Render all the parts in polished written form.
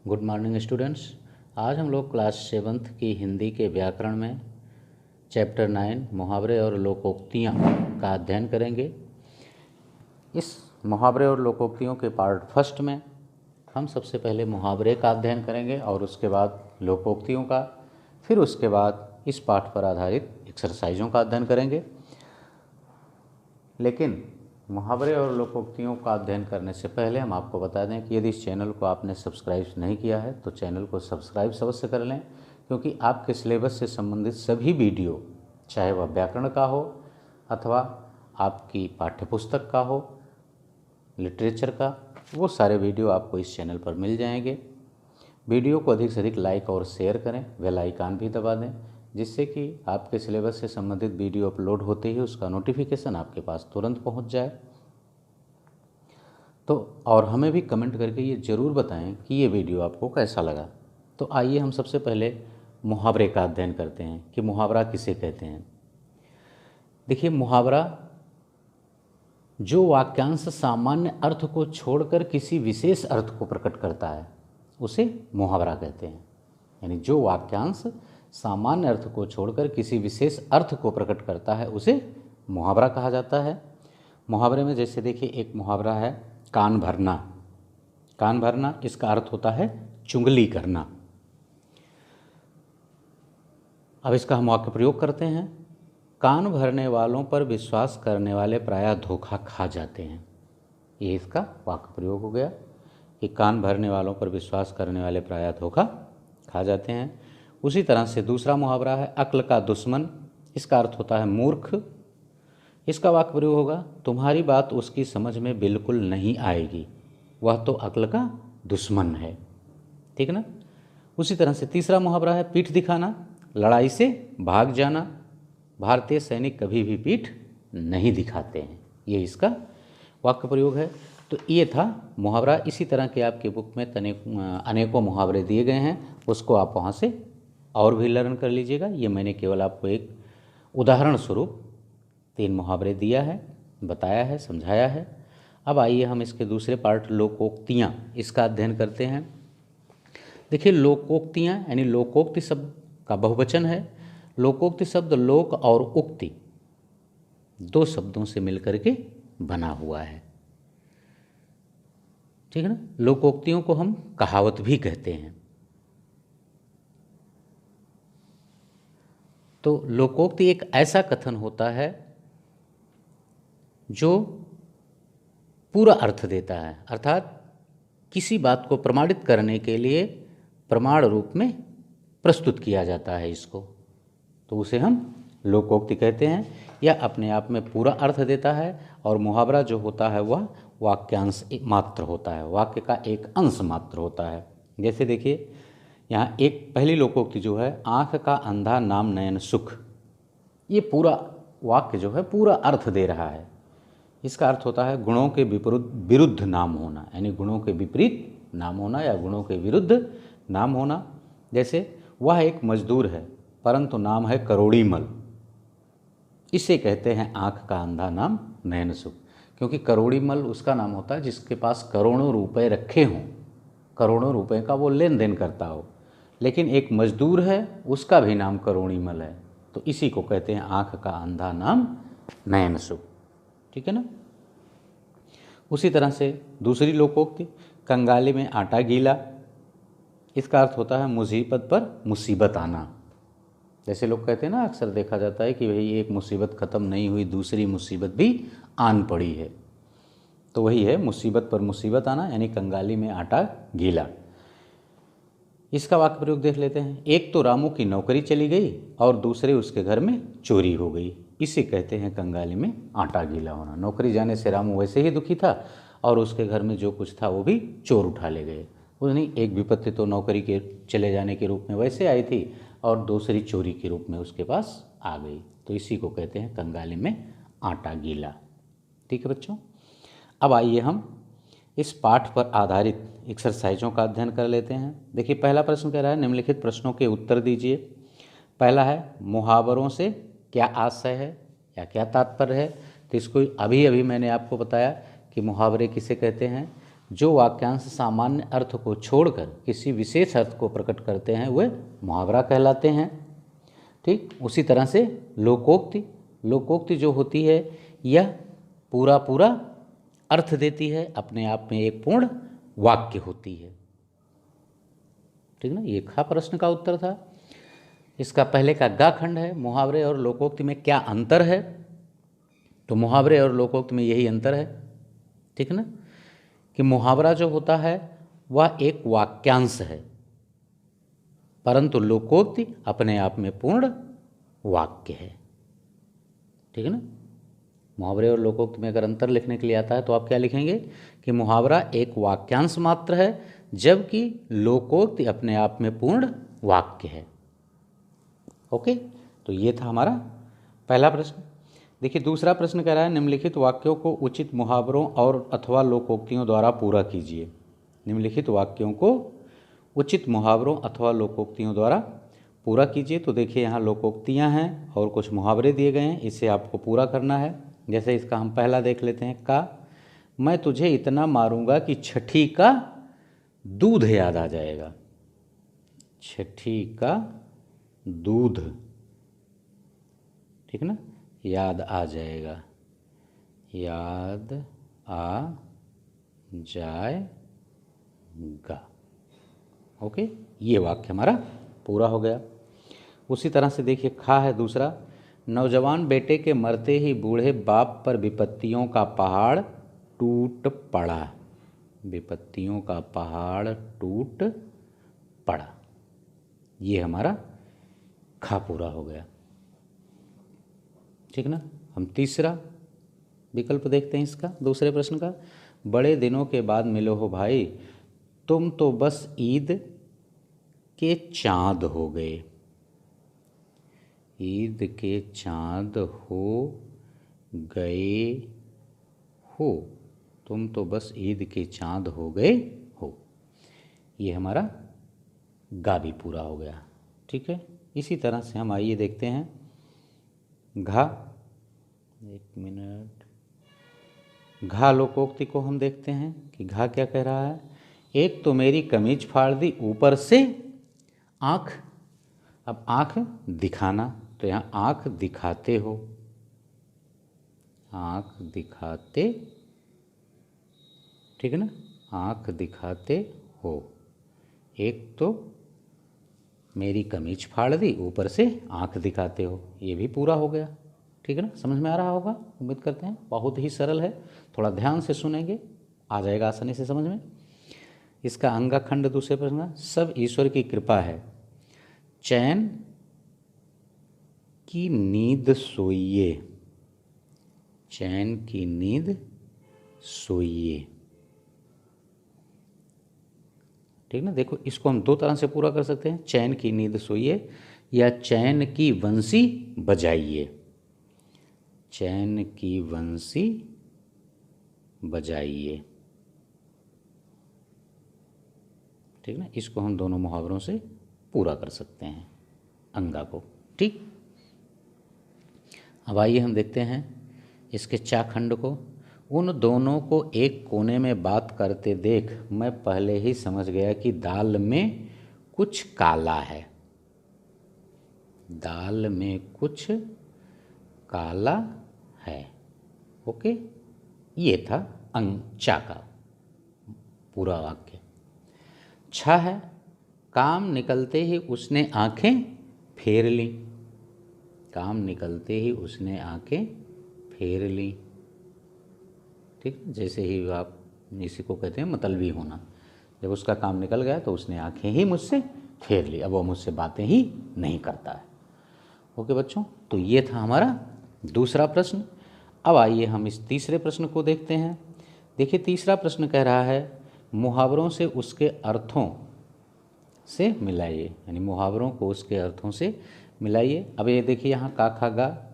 Good morning students. आज हम लोग क्लास 7th की हिंदी के व्याकरण में चैप्टर 9 मुहावरे और लोकोक्तियाँ का अध्ययन करेंगे। इस मुहावरे और लोकोक्तियों के पार्ट फर्स्ट में हम सबसे पहले मुहावरे का अध्ययन करेंगे और उसके बाद लोकोक्तियों का, फिर उसके बाद इस पाठ पर आधारित एक्सरसाइजों का अध्ययन करेंगे। लेकिन मुहावरे और लोकोक्तियों का अध्ययन करने से पहले हम आपको बता दें कि यदि इस चैनल को आपने सब्सक्राइब नहीं किया है तो चैनल को सब्सक्राइब अवश्य कर लें, क्योंकि आपके सिलेबस से संबंधित सभी वीडियो, चाहे वह व्याकरण का हो अथवा आपकी पाठ्यपुस्तक का हो, लिटरेचर का, वो सारे वीडियो आपको इस चैनल पर मिल जाएंगे। वीडियो को अधिक से अधिक लाइक और शेयर करें, बेल आइकन भी दबा दें, जिससे कि आपके सिलेबस से संबंधित वीडियो अपलोड होते ही उसका नोटिफिकेशन आपके पास तुरंत पहुंच जाए। तो और हमें भी कमेंट करके ये ज़रूर बताएं कि ये वीडियो आपको कैसा लगा। तो आइए हम सबसे पहले मुहावरे का अध्ययन करते हैं कि मुहावरा किसे कहते हैं। देखिए, मुहावरा जो वाक्यांश सामान्य अर्थ को छोड़कर किसी विशेष अर्थ को प्रकट करता है उसे मुहावरा कहते हैं। यानी जो वाक्यांश सामान्य अर्थ को छोड़कर किसी विशेष अर्थ को प्रकट करता है उसे मुहावरा कहा जाता है। मुहावरे में जैसे देखिए, एक मुहावरा है कान भरना। कान भरना, इसका अर्थ होता है चुगली करना। अब इसका हम वाक्य प्रयोग करते हैं। कान भरने वालों पर विश्वास करने वाले प्रायः धोखा खा जाते हैं। ये इसका वाक्य प्रयोग हो गया कि कान भरने वालों पर विश्वास करने वाले प्रायः धोखा खा जाते हैं। उसी तरह से दूसरा मुहावरा है अक्ल का दुश्मन। इसका अर्थ होता है मूर्ख। इसका वाक्य प्रयोग होगा तुम्हारी बात उसकी समझ में बिल्कुल नहीं आएगी, वह तो अक्ल का दुश्मन है। ठीक ना। उसी तरह से तीसरा मुहावरा है पीठ दिखाना। लड़ाई से भाग जाना। भारतीय सैनिक कभी भी पीठ नहीं दिखाते हैं। ये इसका वाक्य प्रयोग है। तो ये था मुहावरा। इसी तरह के आपके बुक में अनेकों मुहावरे दिए गए हैं, उसको आप वहाँ से और भी लर्न कर लीजिएगा। ये मैंने केवल आपको एक उदाहरण स्वरूप 3 मुहावरे दिया है, बताया है, समझाया है। अब आइए हम इसके दूसरे पार्ट लोकोक्तियाँ, इसका अध्ययन करते हैं। देखिए, लोकोक्तियाँ यानी लोकोक्ति शब्द का बहुवचन है। लोकोक्ति शब्द लोक और उक्ति 2 शब्दों से मिलकर के बना हुआ है। ठीक है ना। लोकोक्तियों को हम कहावत भी कहते हैं। तो लोकोक्ति एक ऐसा कथन होता है जो पूरा अर्थ देता है, अर्थात किसी बात को प्रमाणित करने के लिए प्रमाण रूप में प्रस्तुत किया जाता है इसको, तो उसे हम लोकोक्ति कहते हैं। यह अपने आप में पूरा अर्थ देता है और मुहावरा जो होता है वह वाक्यांश मात्र होता है, वाक्य का एक अंश मात्र होता है। जैसे देखिए, यहाँ एक पहली लोकोक्ति जो है आँख का अंधा नाम नयन सुख, ये पूरा वाक्य जो है पूरा अर्थ दे रहा है। इसका अर्थ होता है गुणों के विरुद्ध नाम होना, यानी गुणों के विपरीत नाम होना या गुणों के विरुद्ध नाम होना। जैसे वह एक मजदूर है परंतु नाम है करोड़ीमल, इसे कहते हैं आँख का अंधा नाम नयन सुख, क्योंकि करोड़ीमल उसका नाम होता है जिसके पास करोड़ों रुपए रखे हों, करोड़ों रुपए का वो लेन देन करता हो। लेकिन एक मजदूर है, उसका भी नाम करोड़ीमल है, तो इसी को कहते हैं आँख का अंधा नाम नयन सुख। ठीक है ना। उसी तरह से दूसरी लोकोक्ति कंगाली में आटा गीला। इसका अर्थ होता है मुसीबत पर मुसीबत आना। जैसे लोग कहते हैं ना, अक्सर देखा जाता है कि भाई एक मुसीबत ख़त्म नहीं हुई, दूसरी मुसीबत भी आन पड़ी है, तो वही है मुसीबत पर मुसीबत आना, यानी कंगाली में आटा गीला। इसका वाक्य प्रयोग देख लेते हैं। एक तो रामू की नौकरी चली गई और दूसरे उसके घर में चोरी हो गई, इसे कहते हैं कंगाली में आटा गीला होना। नौकरी जाने से रामू वैसे ही दुखी था और उसके घर में जो कुछ था वो भी चोर उठा ले गए। वो नहीं, एक विपत्ति तो नौकरी के चले जाने के रूप में वैसे आई थी और दूसरी चोरी के रूप में उसके पास आ गई, तो इसी को कहते हैं कंगाली में आटा गीला। ठीक है बच्चों। अब आइए हम इस पाठ पर आधारित एक्सरसाइजों का अध्ययन कर लेते हैं। देखिए, पहला प्रश्न कह रहा है निम्नलिखित प्रश्नों के उत्तर दीजिए। पहला है मुहावरों से क्या आशय है या क्या तात्पर्य है। तो इसको अभी मैंने आपको बताया कि मुहावरे किसे कहते हैं। जो वाक्यांश सामान्य अर्थ को छोड़कर किसी विशेष अर्थ को प्रकट करते हैं वे मुहावरा कहलाते हैं। ठीक, उसी तरह से लोकोक्ति, लोकोक्ति जो होती है यह पूरा पूरा अर्थ देती है, अपने आप में एक पूर्ण वाक्य होती है। ठीक ना, ये खा प्रश्न का उत्तर था। इसका पहले का गा खंड है, मुहावरे और लोकोक्ति में क्या अंतर है? तो मुहावरे और लोकोक्ति में यही अंतर है, ठीक ना, कि मुहावरा जो होता है वह एक वाक्यांश है, परंतु लोकोक्ति अपने आप में पूर्ण वाक्य है। ठीक है ना। मुहावरे और लोकोक्ति में अगर अंतर लिखने के लिए आता है तो आप क्या लिखेंगे कि मुहावरा एक वाक्यांश मात्र है, जबकि लोकोक्ति अपने आप में पूर्ण वाक्य है। ओके, तो ये था हमारा पहला प्रश्न। देखिए दूसरा प्रश्न कह रहा है निम्नलिखित वाक्यों को उचित मुहावरों और अथवा लोकोक्तियों द्वारा पूरा कीजिए। निम्नलिखित वाक्यों को उचित मुहावरों अथवा लोकोक्तियों द्वारा पूरा कीजिए। तो देखिए यहाँ लोकोक्तियाँ हैं और कुछ मुहावरे दिए गए हैं, इसे आपको पूरा करना है। जैसे इसका हम पहला देख लेते हैं का, मैं तुझे इतना मारूंगा कि छठी का दूध याद आ जाएगा। छठी का दूध, ठीक ना, याद आ जाएगा, याद आ जाएगा। ओके, ये वाक्य हमारा पूरा हो गया। उसी तरह से देखिए खा है दूसरा, नौजवान बेटे के मरते ही बूढ़े बाप पर विपत्तियों का पहाड़ टूट पड़ा। विपत्तियों का पहाड़ टूट पड़ा, ये हमारा खा पूरा हो गया। ठीक ना। हम तीसरा विकल्प देखते हैं इसका, दूसरे प्रश्न का, बड़े दिनों के बाद मिलो हो भाई, तुम तो बस ईद के चाँद हो गए। ईद के चाँद हो गए हो, तुम तो बस ईद के चाँद हो गए हो, ये हमारा गा भी पूरा हो गया। ठीक है। इसी तरह से हम आइए देखते हैं घा। एक मिनट, घा लोकोक्ति को हम देखते हैं कि घा क्या कह रहा है। एक तो मेरी कमीज फाड़ दी ऊपर से आँख, अब आँख दिखाना, तो यहाँ आँख दिखाते हो, आँख दिखाते, ठीक है ना, आँख दिखाते हो। एक तो मेरी कमीज फाड़ दी ऊपर से आँख दिखाते हो, ये भी पूरा हो गया। ठीक है ना, समझ में आ रहा होगा, उम्मीद करते हैं। बहुत ही सरल है, थोड़ा ध्यान से सुनेंगे आ जाएगा आसानी से समझ में। इसका अंगा खंड दूसरे प्रश्न, सब ईश्वर की कृपा है, चैन की नींद सोइए, चैन की नींद सोइए। ठीक ना, देखो इसको हम दो तरह से पूरा कर सकते हैं, चैन की नींद सोइए या चैन की बंसी बजाइए, चैन की बंसी बजाइए। ठीक ना, इसको हम दोनों मुहावरों से पूरा कर सकते हैं अंगा को। ठीक, अब आइए हम देखते हैं इसके चा खंड को। उन दोनों को एक कोने में बात करते देख मैं पहले ही समझ गया कि दाल में कुछ काला है, दाल में कुछ काला है। ओके, ये था चा का पूरा वाक्य। छा है, काम निकलते ही उसने आंखें फेर ली, काम निकलते ही उसने आंखें फेर ली। ठीक, जैसे ही आप इसी को कहते हैं मतलबी होना, जब उसका काम निकल गया तो उसने आंखें ही मुझसे फेर ली, अब वो मुझसे बातें ही नहीं करता है। ओके बच्चों, तो ये था हमारा दूसरा प्रश्न। अब आइए हम इस तीसरे प्रश्न को देखते हैं। देखिए तीसरा प्रश्न कह रहा है मुहावरों से उसके अर्थों से मिलाइए, यानी मुहावरों को उसके अर्थों से मिलाइए। अब ये देखिए यहाँ का खा गा,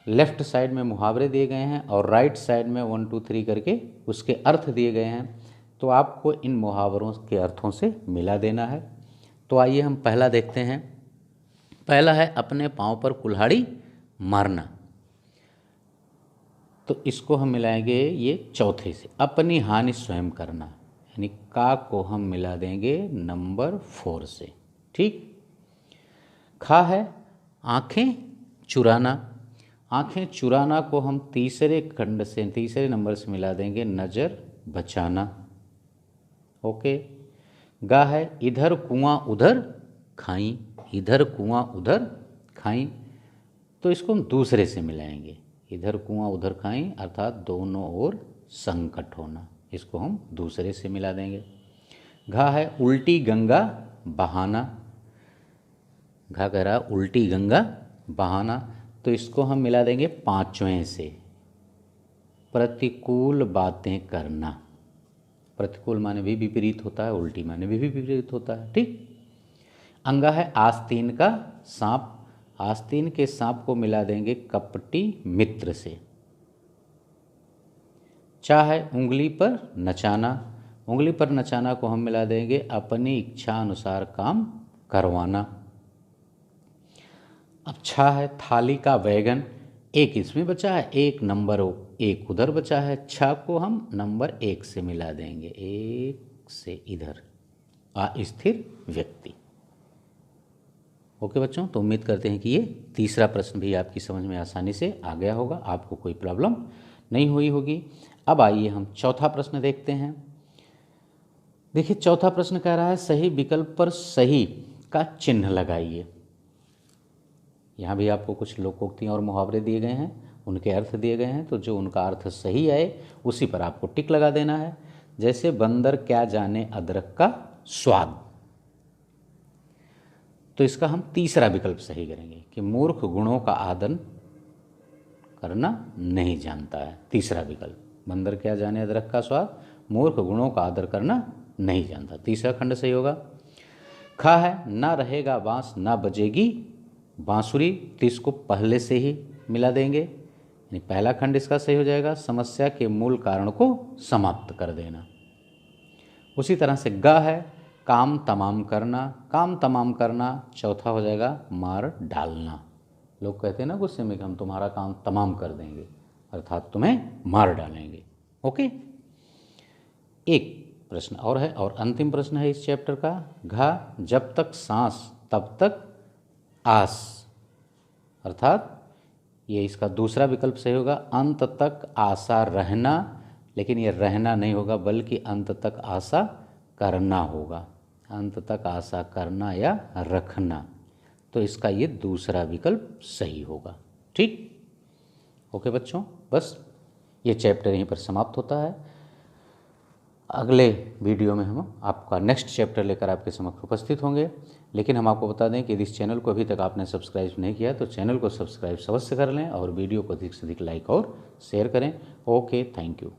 लेफ्ट साइड में मुहावरे दिए गए हैं और राइट साइड में 1 2 3 करके उसके अर्थ दिए गए हैं, तो आपको इन मुहावरों के अर्थों से मिला देना है। तो आइए हम पहला देखते हैं। पहला है अपने पाँव पर कुल्हाड़ी मारना। तो इसको हम मिलाएंगे ये चौथे से, अपनी हानि स्वयं करना, यानी का को हम मिला देंगे नंबर 4 से। ठीक। खा है आँखें चुराना, आँखें चुराना को हम तीसरे खंड से, तीसरे नंबर से मिला देंगे नज़र बचाना। ओके। गा है इधर कुआं उधर खाई, इधर कुआं उधर खाई, तो इसको हम दूसरे से मिलाएंगे, इधर कुआं उधर खाई अर्थात दोनों ओर संकट होना, इसको हम दूसरे से मिला देंगे। घा है उल्टी गंगा बहाना, घा कह रहा उल्टी गंगा बहाना, तो इसको हम मिला देंगे पांचवें से, प्रतिकूल बातें करना। प्रतिकूल माने भी विपरीत होता है, उल्टी माने भी विपरीत होता है। ठीक। अंगा है आस्तीन का सांप, आस्तीन के सांप को मिला देंगे कपटी मित्र से। चा है उंगली पर नचाना, उंगली पर नचाना को हम मिला देंगे अपनी इच्छा अनुसार काम करवाना। अब छा है थाली का वैगन, एक इसमें बचा है, एक नंबर एक उधर बचा है, छा को हम नंबर 1 से मिला देंगे, 1 से इधर अस्थिर व्यक्ति। ओके बच्चों, तो उम्मीद करते हैं कि ये तीसरा प्रश्न भी आपकी समझ में आसानी से आ गया होगा, आपको कोई प्रॉब्लम नहीं हुई होगी। अब आइए हम चौथा प्रश्न देखते हैं। देखिए चौथा प्रश्न कह रहा है सही विकल्प पर सही का चिन्ह लगाइए। यहाँ भी आपको कुछ लोकोक्तियाँ और मुहावरे दिए गए हैं, उनके अर्थ दिए गए हैं, तो जो उनका अर्थ सही आए उसी पर आपको टिक लगा देना है। जैसे बंदर क्या जाने अदरक का स्वाद, तो इसका हम तीसरा विकल्प सही करेंगे कि मूर्ख गुणों का आदर करना नहीं जानता है। तीसरा विकल्प, बंदर क्या जाने अदरक का स्वाद, मूर्ख गुणों का आदर करना नहीं जानता, तीसरा खंड सही होगा। खा है ना रहेगा बांस ना बजेगी बांसुरी, तो इसको पहले से ही मिला देंगे, यानी पहला खंड इसका सही हो जाएगा, समस्या के मूल कारण को समाप्त कर देना। उसी तरह से ग है काम तमाम करना, काम तमाम करना चौथा हो जाएगा मार डालना। लोग कहते हैं ना गुस्से में कि हम तुम्हारा काम तमाम कर देंगे, अर्थात तुम्हें मार डालेंगे। ओके। एक प्रश्न और है, और अंतिम प्रश्न है इस चैप्टर का। घा जब तक सांस तब तक आस, अर्थात ये इसका दूसरा विकल्प सही होगा, अंत तक आशा रहना, लेकिन ये रहना नहीं होगा बल्कि अंत तक आशा करना होगा, अंत तक आशा करना या रखना, तो इसका ये दूसरा विकल्प सही होगा। ठीक। ओके बच्चों, बस ये चैप्टर यहीं पर समाप्त होता है। अगले वीडियो में हम आपका नेक्स्ट चैप्टर लेकर आपके समक्ष उपस्थित होंगे, लेकिन हम आपको बता दें कि इस चैनल को अभी तक आपने सब्सक्राइब नहीं किया तो चैनल को सब्सक्राइब अवश्य कर लें और वीडियो को अधिक से अधिक लाइक और शेयर करें। Okay, thank you.